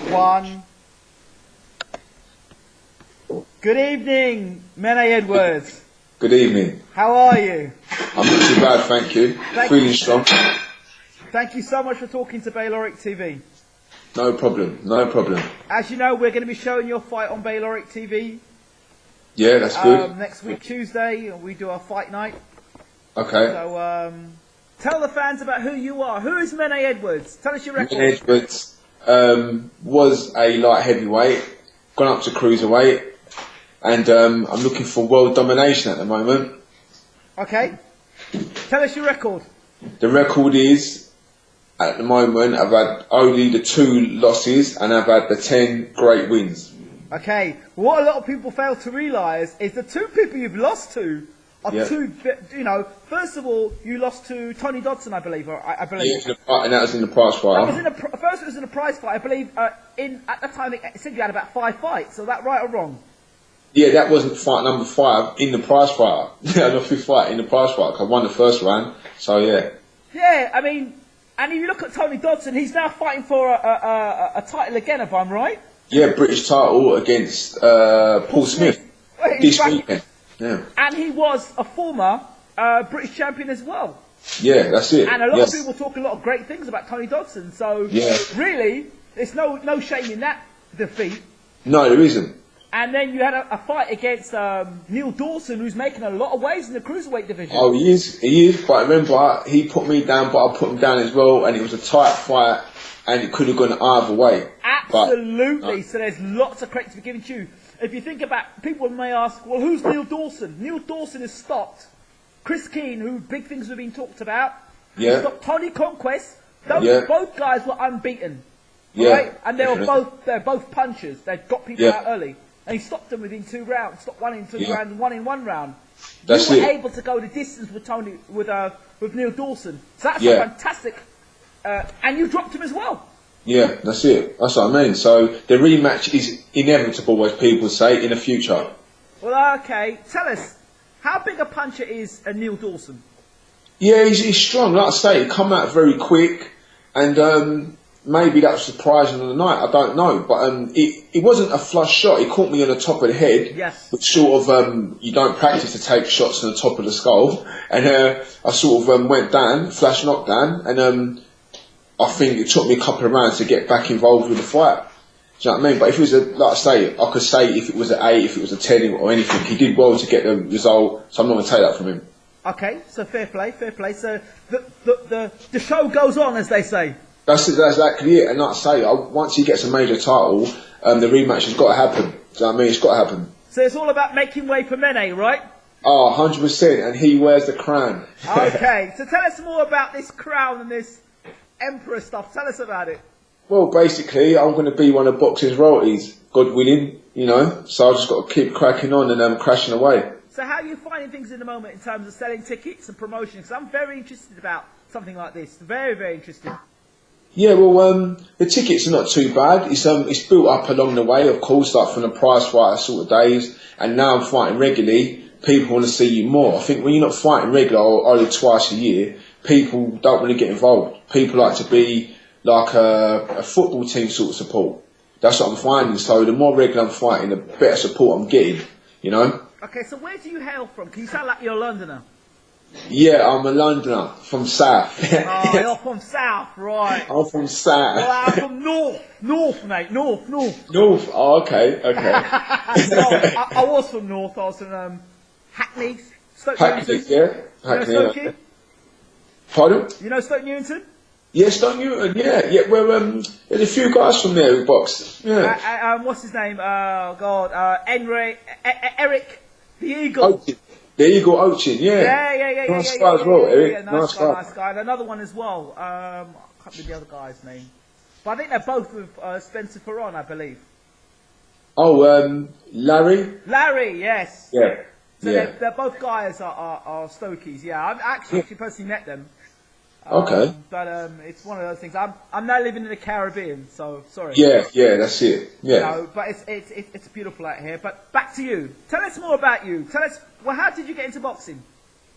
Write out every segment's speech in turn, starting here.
One. Good evening, Menay Edwards. Good evening. How are you? I'm not too bad, thank you. Feeling strong. Thank you so much for talking to Bayloric TV. No problem, no problem. As you know, we're going to be showing your fight on Bayloric TV. Yeah, that's good. Next week, Tuesday, we do our fight night. Okay. So, tell the fans about who you are. Who is Menay Edwards? Tell us your record. Menay Edwards was a light heavyweight, gone up to cruiserweight, and I'm looking for world domination at the moment. Okay. Tell us your record. The record is, at the moment, I've had only the 2 losses and I've had the 10 great wins. Okay. What a lot of people fail to realise is the 2 people you've lost to are 2, you know, first of all, you lost to Tony Dodson, I believe. I believe. Yeah, and that was in the prize fight. First it was in a prize fight. I believe at the time it said you had about 5 fights. So that right or wrong? Yeah, that wasn't fight number 5 in the prize fight. The 5th fight in the prize fight. I won the first round, so yeah. Yeah, I mean, and if you look at Tony Dodson, he's now fighting for a title again, if I'm right. Yeah, British title against Paul Smith this weekend. Yeah. And he was a former British champion as well. Yeah, that's it. And a lot of people talk a lot of great things about Tony Dodson. So really, there's no shame in that defeat. No, there isn't. And then you had a fight against Neil Dawson, who's making a lot of waves in the cruiserweight division. Oh, he is. But remember, he put me down, but I put him down as well, and it was a tight fight, and it could have gone either way. Absolutely. But, so there's lots of credit to be given to you. If you think about, people may ask, well, who's Neil Dawson? Neil Dawson has stopped Chris Keane, who big things have been talked about. Yeah. He stopped Tony Conquest. Both guys were unbeaten. Yeah. Right? And they're both punchers. They got people out early. And he stopped them within 2 rounds. Stopped one in 2 rounds and one in 1 round. You were able to go the distance with Neil Dawson. So that's a fantastic. And you dropped him as well. Yeah, that's it. That's what I mean. So the rematch is inevitable, as people say, in the future. Well, okay. Tell us, how big a puncher is Neil Dawson? Yeah, he's strong. Like I say, he come out very quick, and maybe that was surprising on the night. I don't know, but it wasn't a flush shot. He caught me on the top of the head. Yes. Which sort of you don't practice to take shots on the top of the skull, and I sort of went down, flash knockdown, and I think it took me a couple of rounds to get back involved with the fight. Do you know what I mean? But if it was like I say, I could say if it was an 8, if it was a 10 or anything, he did well to get the result, so I'm not going to take that from him. Okay, so fair play. So the show goes on, as they say. That's exactly it. And like I say, once he gets a major title, the rematch has got to happen. Do you know what I mean? It's got to happen. So it's all about making way for Menay, right? Oh, 100%. And he wears the crown. Okay, so tell us more about this crown and this Emperor stuff. Tell us about it. Well, basically, I'm going to be one of boxing's royalties, God willing, you know. So I've just got to keep cracking on and crashing away. So how are you finding things in the moment in terms of selling tickets and promotion? Because I'm very interested about something like this. Very, very interested. Yeah, well, the tickets are not too bad. It's built up along the way, of course, like from the prize fighter sort of days. And now I'm fighting regularly. People want to see you more. I think when you're not fighting regular or only twice a year, people don't really get involved. People like to be like a football team sort of support. That's what I'm finding. So the more regular I'm fighting, the better support I'm getting, you know? Okay, so where do you hail from? Can you sound like you're a Londoner? Yeah, I'm a Londoner, from South. Oh, you're from South, right. I'm from South. Well, I'm from North, mate, North. North, oh, okay. No, I was from North, I was from Hackney, Stoke Newington. Yeah. Hackney, you know Stoke? Pardon? You know Stoke Newington? Yeah, Stoke Newington, yeah. Well, there's a few guys from there who box. Yeah. What's his name? Oh, God. Eric, the Eagle. Ochin. The Eagle Ochin, yeah. Yeah. Nice guy as well, Eric. Yeah, nice guy. And another one as well. I can't remember the other guy's name. But I think they're both with Spencer Ferron, I believe. Oh, Larry? Larry, yes. Yeah. So they're both guys are Stokies, yeah. I've actually personally met them. Okay. But it's one of those things. I'm now living in the Caribbean, so sorry. Yeah, that's it. Yeah. No, but it's beautiful out here. But back to you. Tell us more about you. Tell us, well, how did you get into boxing?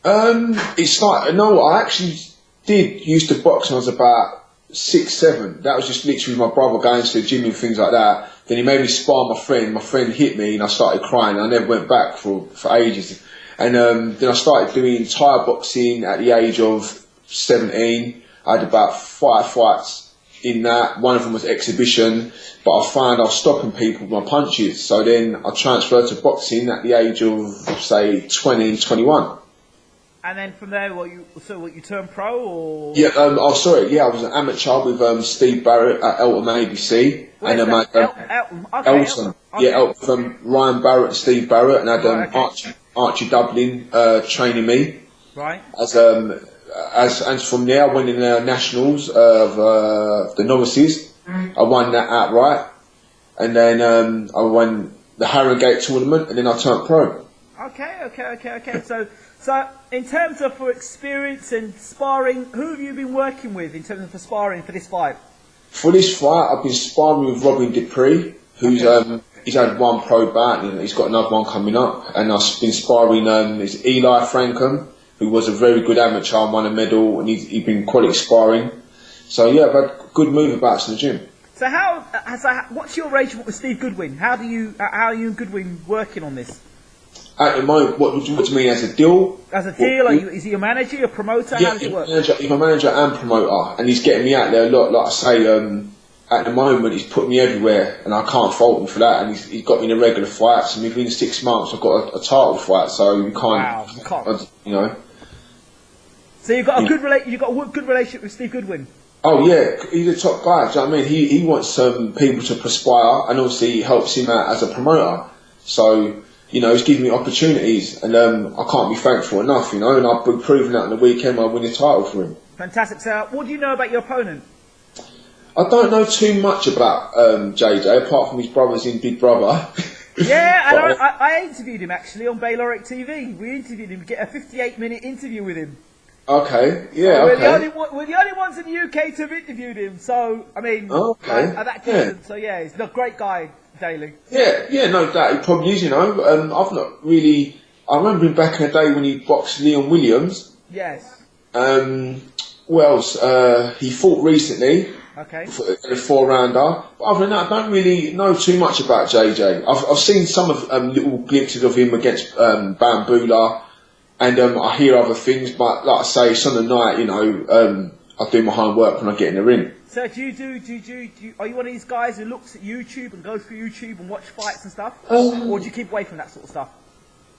It's like, no, I actually used to box when I was about 6, 7. That was just literally my brother going to the gym and things like that. Then he made me spar my friend. My friend hit me and I started crying. I never went back for ages. And then I started doing Thai boxing at the age of 17. I had about 5 fights in that. One of them was exhibition, but I found I was stopping people with my punches. So then I transferred to boxing at the age of, say, 20, 21. And then from there, you turned pro, or? Yeah, I was an amateur with Steve Barrett at Elton ABC. Where's and Elton? Okay, Elton. Okay. Yeah, Elton from Ryan Barrett and Steve Barrett, and had okay. Archie Dublin training me. Right. As from there, I went in the nationals of the novices. I won that outright, and then I won the Harrogate tournament, and then I turned pro. Okay. So in terms of for experience and sparring, who have you been working with in terms of for sparring for this fight? For this fight, I've been sparring with Robin Dupree, who's he's had 1 pro bout and he's got another one coming up. And I've been sparring is Eli Frankham, who was a very good amateur and won a medal, and he's been quality sparring. So yeah, I've had good moveabouts in the gym. So what's your arrangement with Steve Goodwin? How are you and Goodwin working on this? At the moment, what do you mean, as a deal? As a deal? Is he a manager, your promoter? Yeah, how does it work? He's my manager and promoter, and he's getting me out there a lot. Like I say, at the moment, he's put me everywhere, and I can't fault him for that. And he's got me in a regular fights, and within 6 months, I've got a title fight. So you can't, you know. So you've got a good relationship with Steve Goodwin. Oh yeah, he's a top guy. Do you know what I mean? He wants people to perspire, and obviously it helps him out as a promoter. So, you know, he's giving me opportunities, and I can't be thankful enough, you know, and I've been proving that on the weekend I win the title for him. Fantastic. So what do you know about your opponent? I don't know too much about JJ, apart from his brothers in Big Brother. Yeah, and I interviewed him actually on Bayloric TV. We interviewed him, get a 58-minute interview with him. Okay, yeah, so okay. We're the only ones in the UK to have interviewed him, so, I mean, at that distance, yeah. So yeah, he's a great guy, Daly. Yeah, no doubt, he probably is, you know. I've not really, I remember him back in the day when he boxed Leon Williams. Yes. What else? He fought recently. Okay. In a 4-rounder. But other than that, I don't really know too much about JJ. I've seen some of little glimpses of him against Bambula. And I hear other things, but like I say, it's on the night, you know, I do my homework when I get in the ring. So are you one of these guys who looks at YouTube and goes through YouTube and watch fights and stuff? Or do you keep away from that sort of stuff?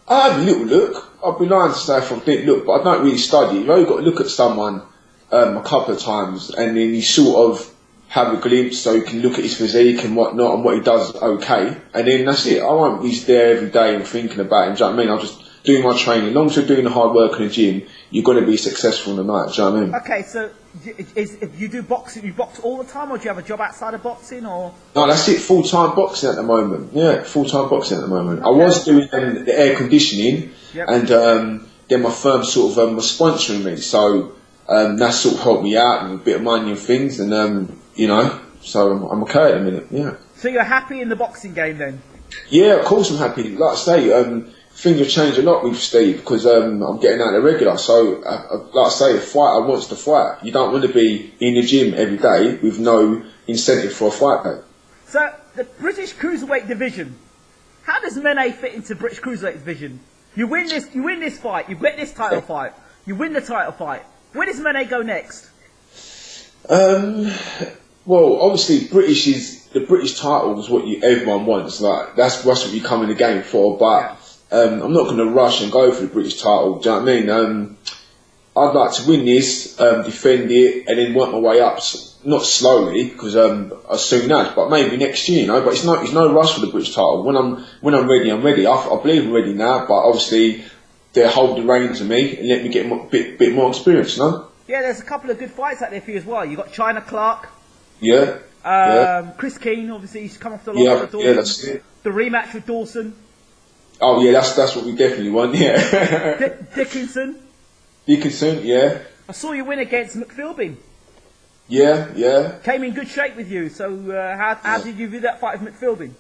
I have a little look. I'd be lying to say if I didn't look, but I don't really study. You've only got to look at someone a couple of times, and then you sort of have a glimpse so you can look at his physique and whatnot and what he does okay. And then that's it. I won't be there every day and thinking about him. Do you know what I mean? I'll just do my training. As long as you're doing the hard work in the gym, you're going to be successful in the night. Do you know what I mean? Okay, so if you do boxing, you box all the time, or do you have a job outside of boxing, or? No, that's it. Full-time boxing at the moment. Yeah, full-time boxing at the moment. Okay. I was doing the air conditioning, and then my firm sort of was sponsoring me, so that sort of helped me out with a bit of money and things, and you know, so I'm okay at the minute. Yeah. So you're happy in the boxing game then? Yeah, of course I'm happy. Like I say, things have changed a lot with Steve because I'm getting out of regular. So, like I say, a fighter wants to fight. You don't want to be in the gym every day with no incentive for a fight day. So, the British Cruiserweight division, how does Menay fit into British Cruiserweight division? You win this fight, you get this title fight, you win the title fight. Where does Menay go next? Well, obviously, the British title is what everyone wants. Like that's what you come in the game for. But I'm not going to rush and go for the British title. Do you know what I mean? I'd like to win this, defend it, and then work my way up. Not slowly, because as soon as, but maybe next year, you know. But it's no rush for the British title. When I'm ready, I'm ready. I believe I'm ready now. But obviously, they hold the reins of me and let me get a bit more experience, you know. Yeah, there's a couple of good fights out there for you as well. You got China Clark. Yeah. Chris Keane, obviously, he's come off the loss with Dawson. Yeah, that's it. The rematch with Dawson. Oh yeah, that's what we definitely want. Yeah. Dickinson, yeah. I saw you win against McPhilbin. Yeah. Came in good shape with you. So how did you view that fight with McPhilbin?